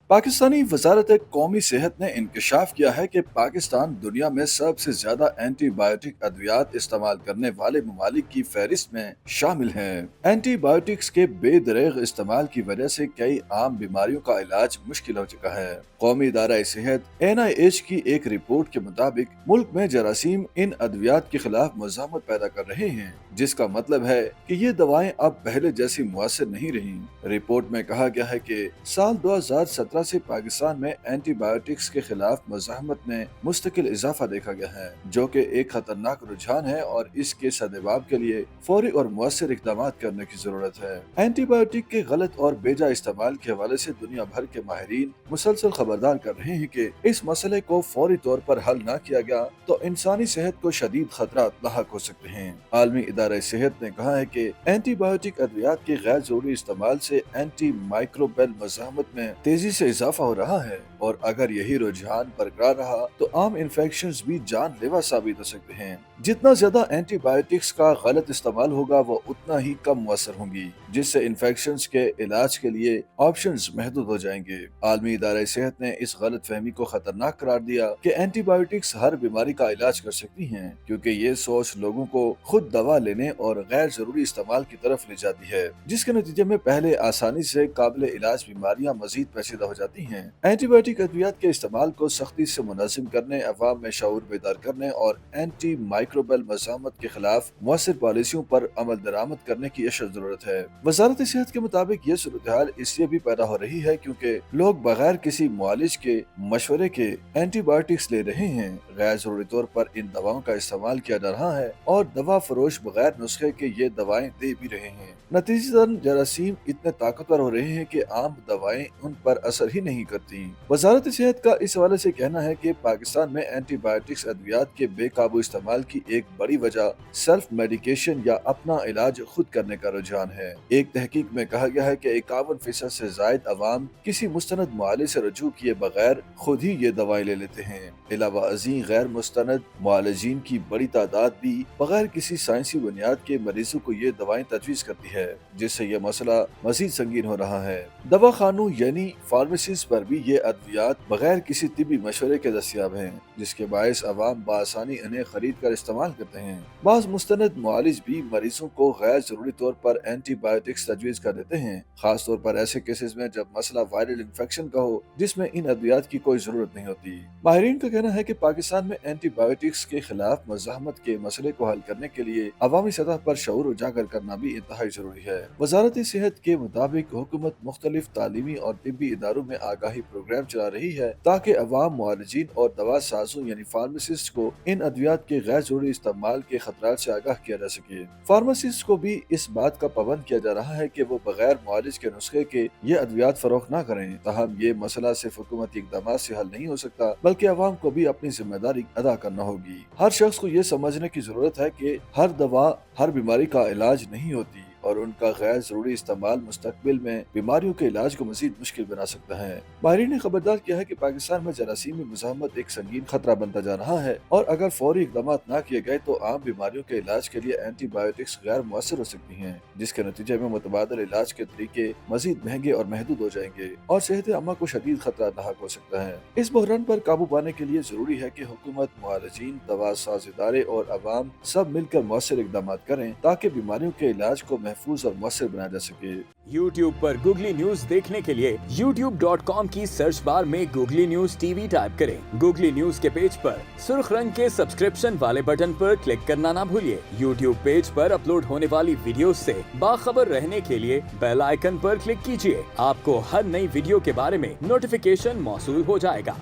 पाकिस्तानी वजारत कौमी सेहत ने इंकशाफ किया है कि पाकिस्तान दुनिया में सबसे ज्यादा एंटीबायोटिक अद्वियात इस्तेमाल करने वाले ममालिक की फहरिस्त में शामिल है। एंटीबायोटिक्स के बेदरेग इस्तेमाल की वजह से कई आम बीमारियों का इलाज मुश्किल हो चुका है। कौमी इदारा सेहत NIH की एक रिपोर्ट के मुताबिक मुल्क में जरासीम इन अद्वियात के खिलाफ मज़ामत पैदा कर रहे हैं, जिसका मतलब है कि ये दवाएं अब पहले जैसी मुअस्सर नहीं रही। रिपोर्ट में कहा गया है कि साल 2017 से पाकिस्तान में एंटीबायोटिक्स के खिलाफ मज़ाहमत में मुस्तकिल इजाफा देखा गया है, जो कि एक खतरनाक रुझान है और इसके सद्जवाब के लिए फौरी और मुअस्सर इक़दाम करने की जरूरत है। एंटीबायोटिक के गलत और बेजा इस्तेमाल के हवाले से दुनिया भर के माहिरीन मुसलसल खबरदार कर रहे हैं कि इस मसले को फौरी तौर पर हल न किया गया तो इंसानी सेहत को शदीद खतरात लाहक हो सकते हैं। आलमी इदारा सेहत ने कहा है कि एंटीबायोटिक अद्वियात के गैर जरूरी इस्तेमाल से एंटी माइक्रोबियल मज़ाहमत में तेजी से इजाफा हो रहा है और अगर यही रुझान बरकरार रहा तो आम इन्फेक्शंस भी जानलेवा साबित हो सकते हैं। जितना ज्यादा एंटीबायोटिक्स का गलत इस्तेमाल होगा वो उतना ही कम मुअस्सर होंगी, जिससे इन्फेक्शंस के इलाज के लिए ऑप्शंस महदूद हो जाएंगे। आलमी इदारा सेहत ने इस गलत फहमी को खतरनाक करार दिया कि एंटीबायोटिक्स हर बीमारी का इलाज कर सकती हैं, क्योंकि ये सोच लोगों को खुद दवा लेने और गैर जरूरी इस्तेमाल की तरफ ले जाती है, जिसके नतीजे में पहले आसानी से काबिल इलाज बीमारियां मजीद पेचीदा हो जाती हैं। एंटीबायोटिक अद्वियात के इस्तेमाल को सख्ती से मुनज़्ज़म करने, अवाम में शऊर बेदार करने और एंटी माइक्रोबियल मज़ाहमत के खिलाफ मुअस्सर पॉलिसियों पर अमल दरामद करने की अशद जरूरत है। वजारत सेहत के मुताबिक ये सूरत हाल इसलिए भी पैदा हो रही है क्योंकि लोग बगैर किसी मुआलिज के मशवरे के एंटीबायोटिक्स ले रहे हैं। गैर जरूरी तौर पर इन दवाओं का इस्तेमाल किया जा रहा है और दवा फरोश बगैर नुस्खे के ये दवाएं दे भी रहे हैं। नतीजतन जरासीम इतने ताकतवर हो रहे हैं कि आम दवाएं उन पर असर ही नहीं करती। वजारत सेहत का इस हवाले से कहना है कि पाकिस्तान में एंटीबायोटिक्स अद्वियात के बेकाबू इस्तेमाल की एक बड़ी वजह सेल्फ मेडिकेशन या अपना इलाज खुद करने का रुझान है। एक तहकीक में कहा गया है कि 51% से जायद अवाम किसी मुस्तनद मुआलिज से रजू किए बगैर खुद ही ये दवाएं ले लेते हैं। अलावा अज़ीं गैर मुस्तनद मुआलिजीन की बड़ी तादाद भी बगैर किसी साइंसी बुनियाद के मरीजों को ये दवाएं तजवीज़ करती है, जिससे ये मसला मजीद संगीन हो रहा है। दवा खानों यानी फार्मेसीज पर भी ये अद्वियात बगैर किसी तिबी मशवरे के दस्तयाब हैं, जिसके बायस अवाम बासानी इन्हें खरीद कर इस्तेमाल करते हैं। बाज़ मुस्तनद मुआलिज भी मरीजों को गैर जरूरी तौर पर एंटीबायोटिक्स तजवीज़ कर देते हैं, खास तौर पर ऐसे केसेस में जब मसला वायरल इन्फेक्शन का हो जिसमें इन अद्वियात की कोई जरूरत नहीं होती। माहिरीन का कहना है कि पाकिस्तान में एंटीबायोटिक्स के खिलाफ मज़ाहमत के मसले को हल करने के लिए अवामी सतह पर शऊर उजागर करना भी इंतहाई जरूरी है। वजारत सेहत के मुताबिक हुकूमत मुख्तलिफ तालीमी और तिब्बी इदारों में आगाही प्रोग्राम चला रही है ताकि अवाम, मुआलिजीन और दवा साजों यानी फार्मासिस्ट को इन अद्वियात के गैर जरूरी इस्तेमाल के खतरात से आगाह किया जा सके। फार्मासिस्ट को भी इस बात का पाबंद किया जा रहा है कि वो बगैर मुआलिज के नुस्खे के ये अद्वियात फरोख्त न करें। ताहम ये मसला सिर्फ हुकूमती इक़दाम से हल नहीं हो सकता, बल्कि अवाम को भी अपनी जिम्मेदारी अदा करना होगी। हर शख्स को ये समझने की जरूरत है कि हर दवा हर बीमारी का इलाज नहीं होती और उनका गैर जरूरी इस्तेमाल मुस्तकबिल में बीमारियों के इलाज को मजीद मुश्किल बना सकता है। माहिरीन ने खबरदार किया है कि पाकिस्तान में जरासीमी मुज़ाहमत एक संगीन खतरा बनता जा रहा है और अगर फौरी इक़दाम न किए गए तो आम बीमारियों के इलाज के लिए एंटीबायोटिक्स गैर मुअस्सर हो सकती हैं, जिसके नतीजे में मुतबादल इलाज के तरीके मजीद महंगे और महदूद हो जाएंगे और सेहत आमा को शदीद खतरा लाहक हो सकता है। इस बहरान पर काबू पाने के लिए जरूरी है कि हुकूमत, मुआलिजीन, दवा साज इदारे और अवाम सब मिलकर मुअस्सर इक़दाम करें ताकि बीमारियों के इलाज को महफूज और मुअस्सर बनाया जा सके। YouTube पर गूगली न्यूज देखने के लिए youtube.com की सर्च बार में गूगली न्यूज TV टाइप करें। गूगली न्यूज के पेज पर सुर्ख रंग के सब्सक्रिप्शन वाले बटन पर क्लिक करना ना भूलिए। YouTube पेज पर अपलोड होने वाली वीडियोस से बाखबर रहने के लिए बेल आइकन पर क्लिक कीजिए। आपको हर नई वीडियो के बारे में नोटिफिकेशन मौसूल हो जाएगा।